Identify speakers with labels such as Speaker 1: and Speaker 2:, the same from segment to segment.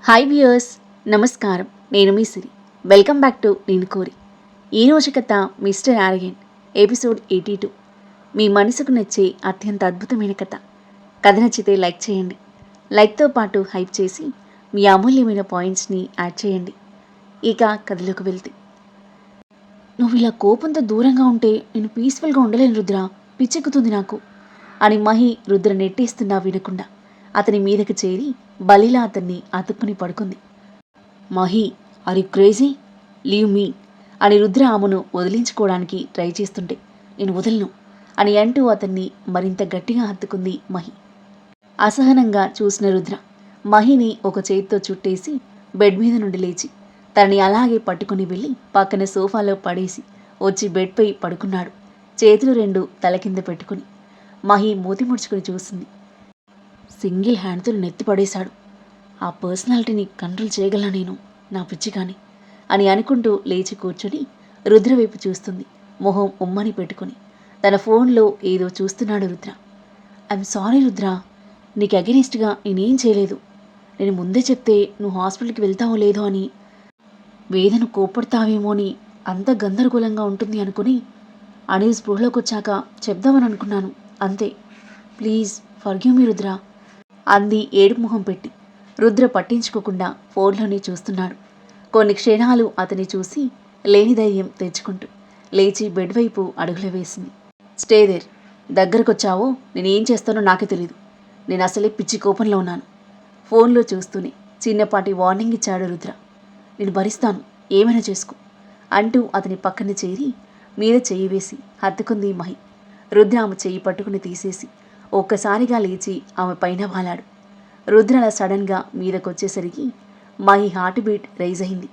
Speaker 1: Hi viewers, నమస్కారం. నేను మీ సిరి. Welcome back to నేను కోరి. ఈరోజు కథ మిస్టర్ ఆరగన్, ఎపిసోడ్ 82. మీ మనసుకు నచ్చే అత్యంత అద్భుతమైన కథ. కథ నచ్చితే లైక్ చేయండి. లైక్తో పాటు హైప్ చేసి మీ అమూల్యమైన పాయింట్స్ని యాడ్ చేయండి. ఇక కథలోకి వెళ్తే, నువ్వు ఇలా కోపంతో దూరంగా ఉంటే నేను పీస్ఫుల్గా ఉండలేను రుద్ర, పిచ్చెక్కుతుంది నాకు అని మహి రుద్ర నెట్టేస్తున్నా వినకుండా అతని మీదకి చేరి బలిలా అతన్ని అతుక్కుని పడుకుంది. Mahi, are you crazy? Leave me అని రుద్ర ఆమెను వదిలించుకోవడానికి ట్రై చేస్తుంటే, నేను వదలను అని అంటూ అతన్ని మరింత గట్టిగా హత్తుకుంది మహి. అసహనంగా చూసిన రుద్ర మహిని ఒక చేతితో చుట్టేసి బెడ్ మీద నుండి లేచి తనని అలాగే పట్టుకుని వెళ్ళి పక్కన సోఫాలో పడేసి వచ్చి బెడ్పై పడుకున్నాడు, చేతులు రెండు తల కింద పెట్టుకుని. మహి మూతి ముడుచుకుని చూసింది. సింగిల్ హ్యాండ్తో నెత్తి పడేశాడు. ఆ పర్సనాలిటీని కంట్రోల్ చేయగల నేను, నా పిచ్చి కాని అని అనుకుంటూ లేచి కూర్చొని రుద్ర వైపు చూస్తుంది, మొహం ఉమ్మని పెట్టుకుని. తన ఫోన్లో ఏదో చూస్తున్నాడు రుద్ర. ఐఎమ్ సారీ రుద్ర, నీకు అగెనిస్ట్గా నేనేం చేయలేదు. నేను ముందే చెప్తే నువ్వు హాస్పిటల్కి వెళ్తావో లేదో అని, వేదన కోప్పడతావేమో అని అంత గందరగోళంగా ఉంటుంది అనుకుని అనిల్ స్పృహలోకి వచ్చాక చెప్దామని అనుకున్నాను, అంతే. ప్లీజ్ ఫర్గివ్ మీ రుద్ర అంది ఏడుపు మొహం పెట్టి. రుద్ర పట్టించుకోకుండా ఫోన్లోనే చూస్తున్నాడు. కొన్ని క్షణాలు అతని చూసి లేని ధైర్యం తెచ్చుకుంటూ లేచి బెడ్ వైపు అడుగులు వేసింది. స్టే దేర్, దగ్గరకొచ్చావో నేనేం చేస్తానో నాకే తెలీదు. నేను అసలే పిచ్చి కోపంలో ఉన్నాను. ఫోన్లో చూస్తూనే చిన్నపాటి వార్నింగ్ ఇచ్చాడు రుద్ర. నేను భరిస్తాను, ఏమైనా చేసుకో అంటూ అతని పక్కన చేరి మీద చెయ్యి వేసి హత్తుకుంది మహి. రుద్ర ఆమె చెయ్యి పట్టుకుని తీసేసి ఒక్కసారిగా లేచి ఆమె పైన వాలాడు. రుద్ర అలా సడన్గా మీదకొచ్చేసరికి మహి హార్ట్ బీట్ రైజ్ అయింది.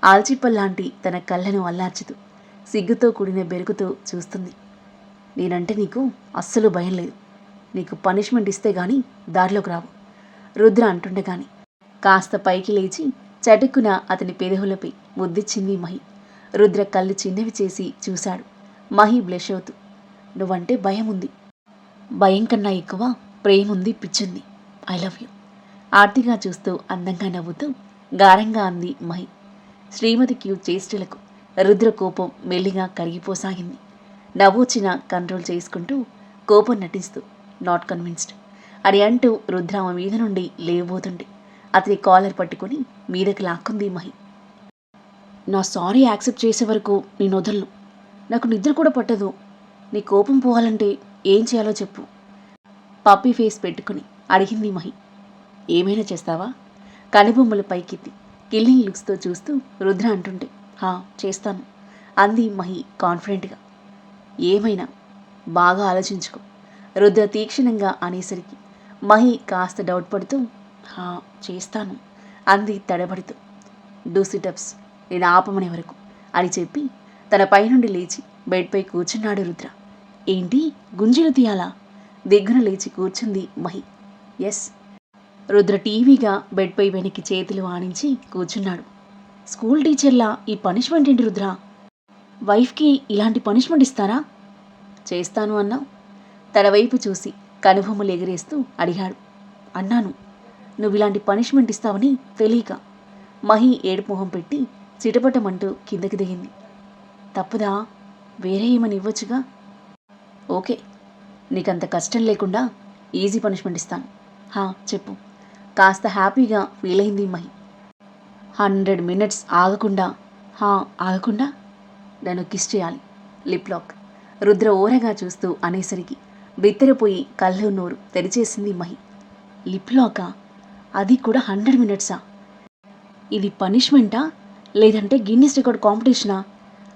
Speaker 1: ఆల్చిప్పల్లాంటి తన కళ్ళను అల్లార్చుతూ సిగ్గుతో కూడిన బెరుకుతో చూస్తుంది. నేనంటే నీకు అస్సలు భయం లేదు. నీకు పనిష్మెంట్ ఇస్తే గాని దారిలోకి రావు రుద్ర అంటుండగాని కాస్త పైకి లేచి చటుక్కున అతని పెదవులపై ముద్దిచ్చింది మహి. రుద్ర కళ్ళు చిన్నవి చేసి చూశాడు. మహి బ్లష్ అవుతూ, నువ్వంటే భయం ఉంది, భయం కన్నా ఎక్కువ ప్రేముంది, పిచ్చింది. ఐ లవ్ యూ ఆర్తిగా చూస్తూ అందంగా నవ్వుతూ గారంగా అంది మహి. శ్రీమతి క్యూ చేష్టలకు రుద్ర కోపం మెల్లిగా కరిగిపోసాగింది. నవ్వొచ్చినా కంట్రోల్ చేసుకుంటూ కోపం నటిస్తూ, నాట్ కన్విన్స్డ్ అని అంటూ రుద్ర ఆమె మీద నుండి లేవబోతుండే అతని కాలర్ పట్టుకుని మీదకి లాక్కుంది మహి. నా సారీ యాక్సెప్ట్ చేసే వరకు నేను వదలను. నాకు నిద్ర కూడా పట్టదు. నీ కోపం పోవాలంటే ఏం చేయాలో చెప్పు పప్పీ ఫేస్ పెట్టుకుని అడిగింది మహి. ఏమైనా చేస్తావా కనుబొమ్మలు పైకెత్తి కిల్లింగ్ లుక్స్తో చూస్తూ రుద్ర అంటుంటే, హా చేస్తాను అంది మహి కాన్ఫిడెంట్గా. ఏమైనా బాగా ఆలోచించుకో రుద్ర తీక్షణంగా అనేసరికి మహి కాస్త డౌట్ పడుతూ, హా చేస్తాను అంది తడబడుతూ. డూ సిటప్స్, నేను ఆపమనే వరకు అని చెప్పి తన పైనుండి లేచి బెడ్పై కూర్చున్నాడు రుద్ర. ఏంటి గుంజీలు తీయాలా? దిగ్గున లేచి కూర్చుంది మహి. ఎస్. రుద్ర టీవీగా బెడ్పై వెనక్కి చేతులు ఆనించి కూర్చున్నాడు. స్కూల్ టీచర్లా ఈ పనిష్మెంట్ ఏంటి రుద్ర? వైఫ్కి ఇలాంటి పనిష్మెంట్ ఇస్తారా? చేస్తాను అన్నావు. తన వైపు చూసి కనుబొమ్మలు ఎగిరేస్తూ అడిగాడు. అన్నాను, నువ్వు ఇలాంటి పనిష్మెంట్ ఇస్తావని తెలియక. మహి ఏడుపు మొహం పెట్టి చిటపటమంటూ కిందకి దిగింది. తప్పుదా? వేరే ఏమని ఇవ్వచ్చుగా. ఓకే, నీకంత కష్టం లేకుండా ఈజీ పనిష్మెంట్ ఇస్తాను. హా చెప్పు కాస్త హ్యాపీగా ఫీల్ అయింది మహి. 100 మినిట్స్ ఆగకుండా. హా ఆగకుండా నన్ను కిస్ చేయాలి, లిప్ లాక్ రుద్ర ఓరగా చూస్తూ అనేసరికి బిత్తరపోయి కళ్ళు నోరు తెరిచేసింది మహి. లిప్ లాకా? అది కూడా 100 మినిట్సా? ఇది పనిష్మెంటా లేదంటే గిన్నిస్ రికార్డ్ కాంపిటీషనా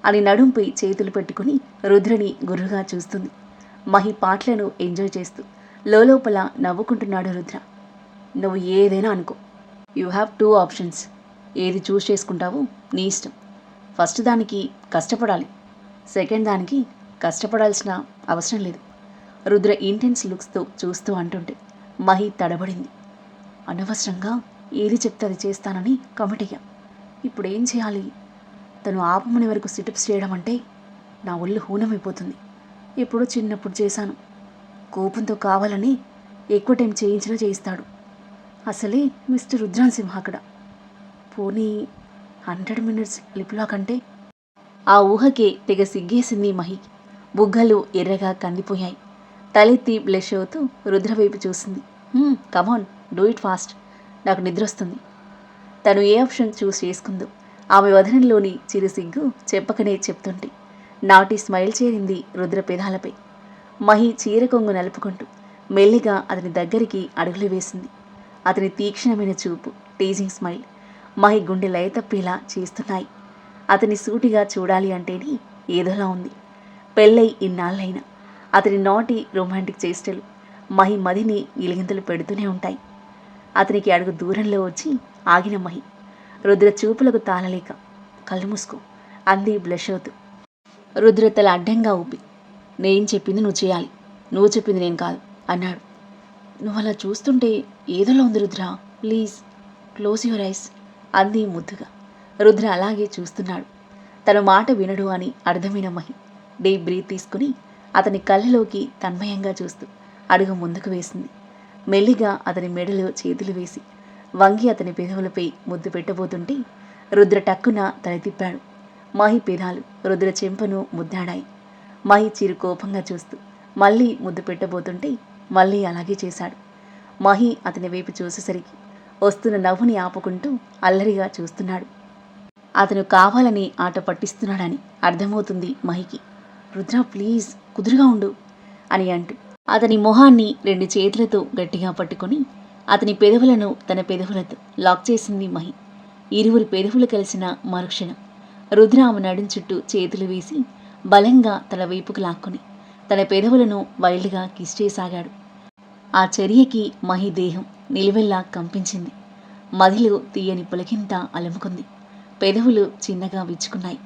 Speaker 1: అని నడుంపై చేతులు పెట్టుకుని రుద్రని గుర్రుగా చూస్తుంది. మహి పాటలను ఎంజాయ్ చేస్తూ లోపల నవ్వుకుంటున్నాడు రుద్ర. నువ్వు ఏదైనా అనుకో, యూ హ్యావ్ 2 ఆప్షన్స్. ఏది చూస్ చేసుకుంటావో నీ ఇష్టం. ఫస్ట్ దానికి కష్టపడాలి, సెకండ్ దానికి కష్టపడాల్సిన అవసరం లేదు రుద్ర ఇంటెన్స్ లుక్స్తో చూస్తూ అంటుంటే మహి తడబడింది. అనవసరంగా ఏది చెప్తే అది చేస్తానని కమిటీగా ఇప్పుడేం చేయాలి? తను ఆపమని వరకు సిటప్స్ చేయడం అంటే నా ఒళ్ళు హూనమైపోతుంది. ఎప్పుడో చిన్నప్పుడు చేశాను. కోపంతో కావాలని ఎక్కువ టైం చేయించినా చేయిస్తాడు. అసలే మిస్టర్ రుద్రాన్సింహ అక్కడ. పోనీ 100 మినిట్స్ లిప్లా కంటే. ఆ ఊహకే తెగ సిగ్గేసింది మహికి. బుగ్గలు ఎర్రగా కందిపోయాయి. తలెత్తి బ్లష్ అవుతూ రుద్ర వైపు చూసింది. కమాన్, డూ ఇట్ ఫాస్ట్, నాకు నిద్రొస్తుంది. తను ఏ ఆప్షన్ చూస్ చేసుకుందో ఆమె వదనంలోని చిరు సిగ్గు చెప్పకనే చెప్తుంటే నాటి స్మైల్ చేరింది రుద్ర పెదాలపై. మహి చీర కొంగు నలుపుకుంటూ మెల్లిగా అతని దగ్గరికి అడుగులు వేసింది. అతని తీక్షణమైన చూపు, టీజింగ్ స్మైల్ మహి గుండె లయ తప్పేలా చేస్తున్నాయి. అతని సూటిగా చూడాలి అంటేనే ఏదోలా ఉంది. పెళ్ళై ఇన్నాళ్ళైనా అతని నాటి రొమాంటిక్ చేష్టలు మహి మదిని గిలిగింతలు పెడుతూనే ఉంటాయి. అతనికి అడుగు దూరంలో వచ్చి ఆగిన మహి రుద్ర చూపులకు తాళలేక కళ్ళు మూసుకో అంది బ్లష్ అవుతూ. రుద్ర తల అడ్డంగా ఊపి, నేను చెప్పింది నువ్వు చేయాలి, నువ్వు చెప్పింది నేను కాదు అన్నాడు. నువ్వు అలా చూస్తుంటే ఏదోలా ఉంది Rudra, please close your eyes అంది ముద్దుగా. రుద్ర అలాగే చూస్తున్నాడు. తన మాట వినడు అని అర్థమైన మహి డీప్ బ్రీత్ తీసుకుని అతని కళ్ళలోకి తన్మయంగా చూస్తూ అడుగు ముందుకు వేసింది. మెల్లిగా అతని మెడలో చేతులు వేసి వంగి అతని పెదవులపై ముద్దు పెట్టబోతుంటే రుద్ర టక్కున తల తిప్పాడు. మహి పెదాలు రుద్ర చెంపను ముద్దాడాయి. మహి చిరు కోపంగా చూస్తూ మళ్ళీ ముద్దు పెట్టబోతుంటే మళ్ళీ అలాగే చేశాడు. మహి అతని వైపు చూసేసరికి వస్తున్న నవ్వుని ఆపుకుంటూ అల్లరిగా చూస్తున్నాడు. అతను కావాలని ఆట పట్టిస్తున్నాడని అర్థమవుతుంది మహికి. రుద్ర ప్లీజ్ కుదురుగా ఉండు అని అంటూ అతని మొహాన్ని 2 చేతులతో గట్టిగా పట్టుకొని అతని పెదవులను తన పెదవులతో లాక్ చేసింది మహి. ఇరువురి పెదవులు కలిసిన మరుక్షణం రుద్ర ఆమె నడుం చుట్టూ చేతులు వేసి బలంగా తన వైపుకు లాక్కుని తన పెదవులను వైల్డ్గా కిస్ చేసాగాడు. ఆ చర్యకి మహి దేహం నిలువెల్లా కంపించింది. మదిలో తీయని పులకింత అలుముకుంది. పెదవులు చిన్నగా విచ్చుకున్నాయి.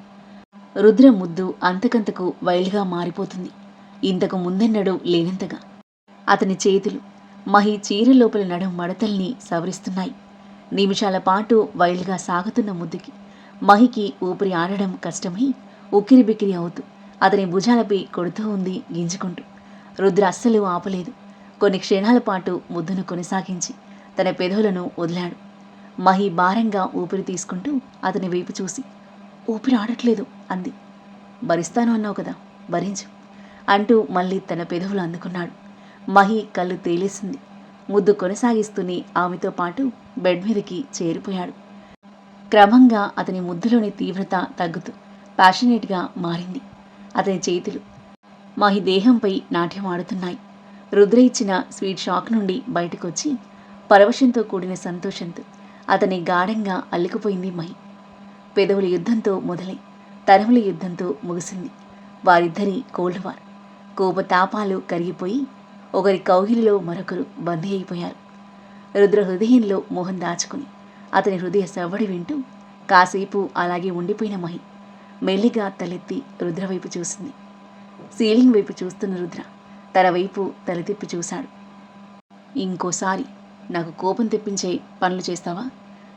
Speaker 1: రుద్ర ముద్దు అంతకంతకు వైల్డ్గా మారిపోతుంది. ఇంతకు ముందెన్నడూ లేనంతగా. అతని చేతులు మహి చీర లోపల నడుం మడతల్ని సవరిస్తున్నాయి. నిమిషాల పాటు వైల్డ్గా సాగుతున్న ముద్దుకి మహికి ఊపిరి ఆడడం కష్టమై ఉక్కిరిబిక్కిరి అవుతూ అతని భుజాలపై కొడుతూ ఉంది గింజుకుంటూ. రుద్ర అస్సలు ఆపలేదు. కొన్ని క్షణాల పాటు ముద్దును కొనసాగించి తన పెదవులను వదిలాడు. మహి భారంగా ఊపిరి తీసుకుంటూ అతని వైపు చూసి, ఊపిరి ఆడట్లేదు అంది. భరిస్తాను అన్నావు కదా, భరించు అంటూ మళ్ళీ తన పెదవులు అందుకున్నాడు. మహి కళ్ళు తేలేసింది. ముద్దు కొనసాగిస్తూనే ఆమెతో పాటు బెడ్ మీదకి చేరిపోయాడు. క్రమంగా అతని ముద్దులోని తీవ్రత తగ్గుతూ ప్యాషనేట్గా మారింది. అతని చేతులు మహి దేహంపై నాట్యం ఆడుతున్నాయి. రుద్ర ఇచ్చిన స్వీట్ షాక్ నుండి బయటకొచ్చి పరవశంతో కూడిన సంతోషంతో అతని గాఢంగా అల్లుకుపోయింది మహి. పెదవుల యుద్ధంతో మొదలై తరముల యుద్ధంతో ముగిసింది వారిద్దరి కోల్డ్ వార్. కోపతాపాలు కరిగిపోయి ఒకరి కౌగిలిలో మరొకరు బందీ అయిపోయారు. రుద్ర హృదయంలో మోహం దాచుకుని అతని హృదయ సవ్వడి వింటూ కాసేపు అలాగే ఉండిపోయిన మహి మెల్లిగా తలెత్తి రుద్ర వైపు చూసింది. సీలింగ్ వైపు చూస్తున్న రుద్ర తన వైపు తలతిప్పి చూశాడు. ఇంకోసారి నాకు కోపం తెప్పించే పనులు చేస్తావా?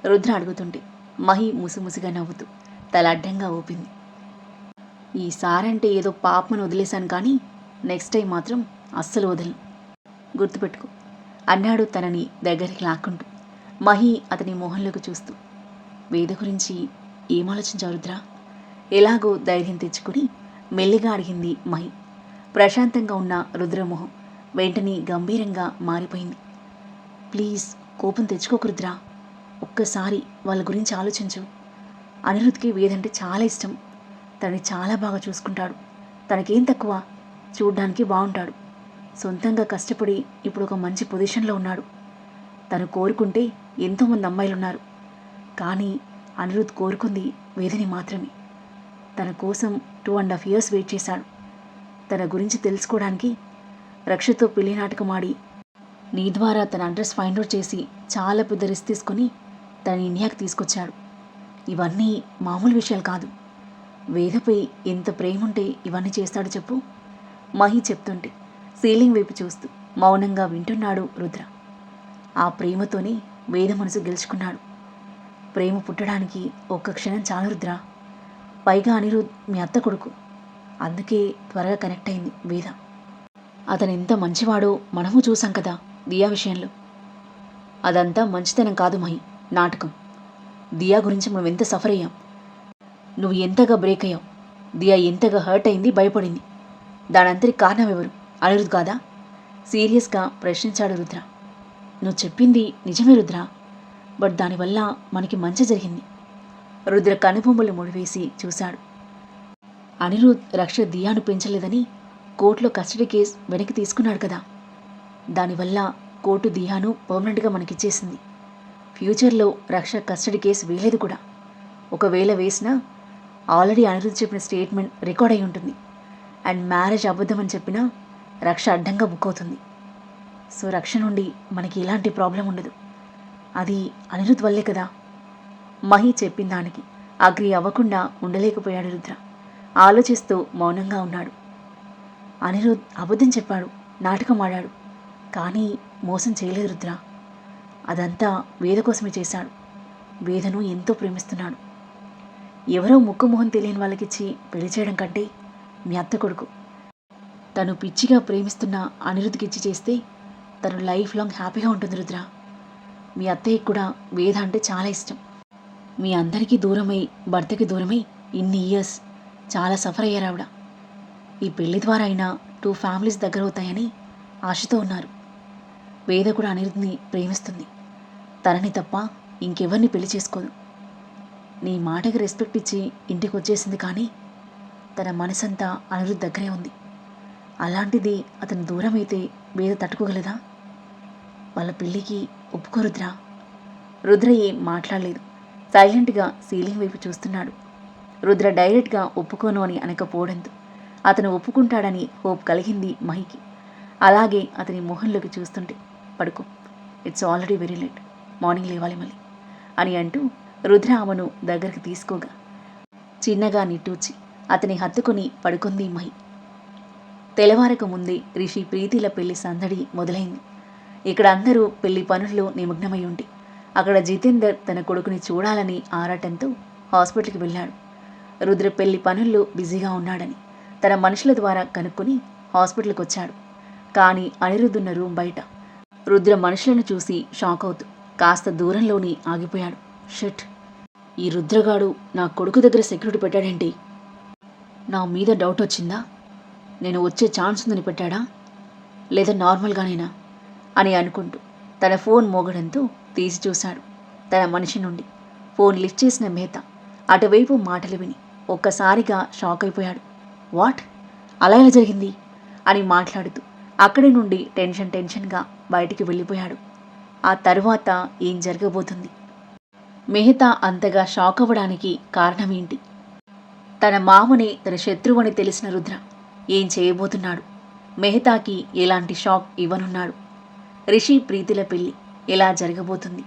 Speaker 1: రుద్ర అడుగుతుంటే మహి ముసిముసిగా నవ్వుతూ తల అడ్డంగా ఊపింది. ఈసారంటే ఏదో పాపమని వదిలేశాను కానీ నెక్స్ట్ టైం మాత్రం అస్సలు వదలను, గుర్తుపెట్టుకో అన్నాడు తనని దగ్గరికి లాక్కుంటూ. మహి అతని మొహంలోకి చూస్తూ, వేద గురించి ఏం ఆలోచించావు రుద్ర? ఎలాగో ధైర్యం తెచ్చుకుని మెల్లిగా అడిగింది మహి. ప్రశాంతంగా ఉన్న రుద్రమోహం వెంటనే గంభీరంగా మారిపోయింది. ప్లీజ్ కోపం తెచ్చుకోకు రుద్ర, ఒక్కసారి వాళ్ళ గురించి ఆలోచించు. అనిరుద్ధ్కి వేదంటే చాలా ఇష్టం. తనని చాలా బాగా చూసుకుంటాడు. తనకేం తక్కువ, చూడ్డానికి బాగుంటాడు. సొంతంగా కష్టపడి ఇప్పుడు ఒక మంచి పొజిషన్లో ఉన్నాడు. తను కోరుకుంటే ఎంతోమంది అమ్మాయిలున్నారు. కానీ అనిరుద్ధ్ కోరుకుంది వేదని మాత్రమే. తన కోసం 2.5 years వెయిట్ చేశాడు. తన గురించి తెలుసుకోవడానికి రక్షతో పెళ్లి నాటకం ఆడి నీ ద్వారా తన అడ్రస్ ఫైండ్ అవుట్ చేసి చాలా పెద్ద రిస్క్ తీసుకొని తన ఇండియాకి తీసుకొచ్చాడు. ఇవన్నీ మామూలు విషయాలు కాదు. వేదపై ఎంత ప్రేమ ఉంటే ఇవన్నీ చేస్తాడు చెప్పు? మహి చెప్తుంటే సీలింగ్ వైపు చూస్తూ మౌనంగా వింటున్నాడు రుద్ర. ఆ ప్రేమతోనే వేద మనసు గెలుచుకున్నాడు. ప్రేమ పుట్టడానికి ఒక్క క్షణం చాలు రుద్ర. పైగా అనిరుద్ధ్ మీ అత్త కొడుకు. అందుకే త్వరగా కనెక్ట్ అయింది వేద. అతను ఎంత మంచివాడో మనము చూసాం కదా దియా విషయంలో. అదంతా మంచితనం కాదు మహి, నాటకం. దియా గురించి మనం ఎంత సఫర్ అయ్యాం. నువ్వు ఎంతగా బ్రేక్ అయ్యావు. దియా ఎంతగా హర్ట్ అయింది, భయపడింది. దానంతరికి కారణం ఎవరు? అనిరుద్ కాదా? సీరియస్గా ప్రశ్నించాడు రుద్ర. నువ్వు చెప్పింది నిజమే రుద్ర, బట్ దానివల్ల మనకి మంచి జరిగింది. రుద్ర కనుబొమ్మలు ముడివేసి చూశాడు. అనిరుద్ రక్ష దియాను పెంచలేదని కోర్టులో కస్టడీ కేసు వెనక్కి తీసుకున్నాడు కదా. దానివల్ల కోర్టు దియాను పర్మనెంట్గా మనకిచ్చేసింది. ఫ్యూచర్లో రక్ష కస్టడీ కేసు వేయలేదు కూడా. ఒకవేళ వేసినా ఆల్రెడీ అనిరుద్ చెప్పిన స్టేట్మెంట్ రికార్డ్ అయి ఉంటుంది. అండ్ మ్యారేజ్ అబద్ధమని చెప్పినా రక్ష అడ్డంగా బుక్ అవుతుంది. సో రక్ష నుండి మనకి ఎలాంటి ప్రాబ్లం ఉండదు. అది అనిరుద్ వల్లే కదా. మహి చెప్పిన దానికి అగ్రి అవ్వకుండా ఉండలేకపోయాడు రుద్ర. ఆలోచిస్తూ మౌనంగా ఉన్నాడు. అనిరుద్ అబద్ధం చెప్పాడు, నాటకం ఆడాడు, కానీ మోసం చేయలేదు రుద్ర. అదంతా వేద కోసమే చేశాడు. వేదను ఎంతో ప్రేమిస్తున్నాడు. ఎవరో ముక్కుమొహం తెలియని వాళ్ళకిచ్చి పెళ్లి చేయడం కంటే మీ అత్త కొడుకు తను పిచ్చిగా ప్రేమిస్తున్న అనిరుద్ధికిచ్చి చేస్తే తను లైఫ్ లాంగ్ హ్యాపీగా ఉంటుంది రుద్ర. మీ అత్తయ్యకి కూడా వేద అంటే చాలా ఇష్టం. మీ అందరికీ దూరమై, భర్తకి దూరమై ఇన్ని ఇయర్స్ చాలా సఫర్ అయ్యారు ఆవిడ. ఈ పెళ్లి ద్వారా అయినా 2 ఫ్యామిలీస్ దగ్గర అవుతాయని ఆశతో ఉన్నారు. వేద కూడా అనిరుద్ధిని ప్రేమిస్తుంది. తనని తప్ప ఇంకెవరిని పెళ్లి చేసుకోదు. నీ మాటకి రెస్పెక్ట్ ఇచ్చి ఇంటికి వచ్చేసింది, కానీ తన మనసంతా అనిరుద్ దగ్గరే ఉంది. అలాంటిది అతను దూరం అయితే వేద తట్టుకోగలదా? వాళ్ళ పెళ్ళికి ఒప్పుకోరుద్రా. రుద్ర ఏం మాట్లాడలేదు. సైలెంట్గా సీలింగ్ వైపు చూస్తున్నాడు. రుద్ర డైరెక్ట్గా ఒప్పుకోను అని అనకపోవడంతో అతను ఒప్పుకుంటాడని హోప్ కలిగింది మహికి. అలాగే అతని మొహంలోకి చూస్తుంటే, పడుకో, it's already very late, morning లేవాలి మళ్ళీ అని అంటూ రుద్ర ఆమెను దగ్గరికి తీసుకోగా చిన్నగా నిట్టూచి అతని హత్తుకుని పడుకుంది మహి. తెల్లవారక ముందే రిషి ప్రీతిల పెళ్లి సందడి మొదలైంది. ఇక్కడ అందరూ పెళ్లి పనుల్లో నిమగ్నమై ఉండి అక్కడ జితేందర్ తన కొడుకుని చూడాలని ఆరాటంతో హాస్పిటల్కి వెళ్ళాడు. రుద్ర పెళ్లి పనుల్లో బిజీగా ఉన్నాడని తన మనుషుల ద్వారా కనుక్కొని హాస్పిటల్కి వచ్చాడు. కానీ అనిరుద్ధ్ ఉన్న రూమ్ బయట రుద్ర మనుషులను చూసి షాక్ అవుతూ కాస్త దూరంలోని ఆగిపోయాడు. షిట్, ఈ రుద్రగాడు నా కొడుకు దగ్గర సెక్యూరిటీ పెట్టాడేంటి? నా మీద డౌట్ వచ్చిందా? నేను వచ్చే ఛాన్స్ ఉందని పెట్టాడా, లేదా నార్మల్గానేనా అని అనుకుంటూ తన ఫోన్ మోగడంతో తీసి చూశాడు. తన మనిషి నుండి ఫోన్ లిఫ్ట్ చేసిన మెహతా అటువైపు మాటలు విని ఒక్కసారిగా షాక్ అయిపోయాడు. వాట్, అలా ఎలా జరిగింది అని మాట్లాడుతూ అక్కడి నుండి టెన్షన్గా బయటికి వెళ్ళిపోయాడు. ఆ తరువాత ఏం జరగబోతుంది? మెహతా అంతగా షాక్ అవ్వడానికి కారణమేంటి? తన మామనే తన శత్రువని తెలిసిన రుద్ర ఏం చేయబోతున్నాడు? మెహతాకి ఎలాంటి షాక్ ఇవ్వనున్నాడు? రిషి ప్రీతిల పెళ్లి ఎలా జరగబోతుంది?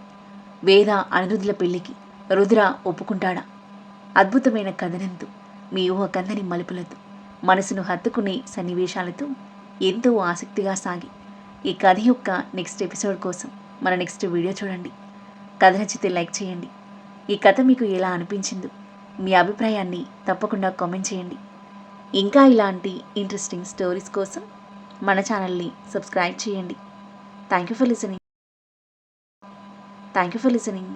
Speaker 1: వేద అనిరుద్ధుల పెళ్లికి రుద్ర ఒప్పుకుంటాడా? అద్భుతమైన కథనంతో, మీ ఊహ కందని మలుపులతో, మనసును హత్తుకునే సన్నివేశాలతో ఎంతో ఆసక్తిగా సాగి ఈ కథ యొక్క నెక్స్ట్ ఎపిసోడ్ కోసం మన నెక్స్ట్ వీడియో చూడండి. కథ నచ్చితే లైక్ చేయండి. ఈ కథ మీకు ఎలా అనిపించిందో మీ అభిప్రాయాన్ని తప్పకుండా కామెంట్ చేయండి. ఇంకా ఇలాంటి ఇంట్రెస్టింగ్ స్టోరీస్ కోసం మన ఛానల్ని సబ్స్క్రైబ్ చేయండి. Thank you for listening.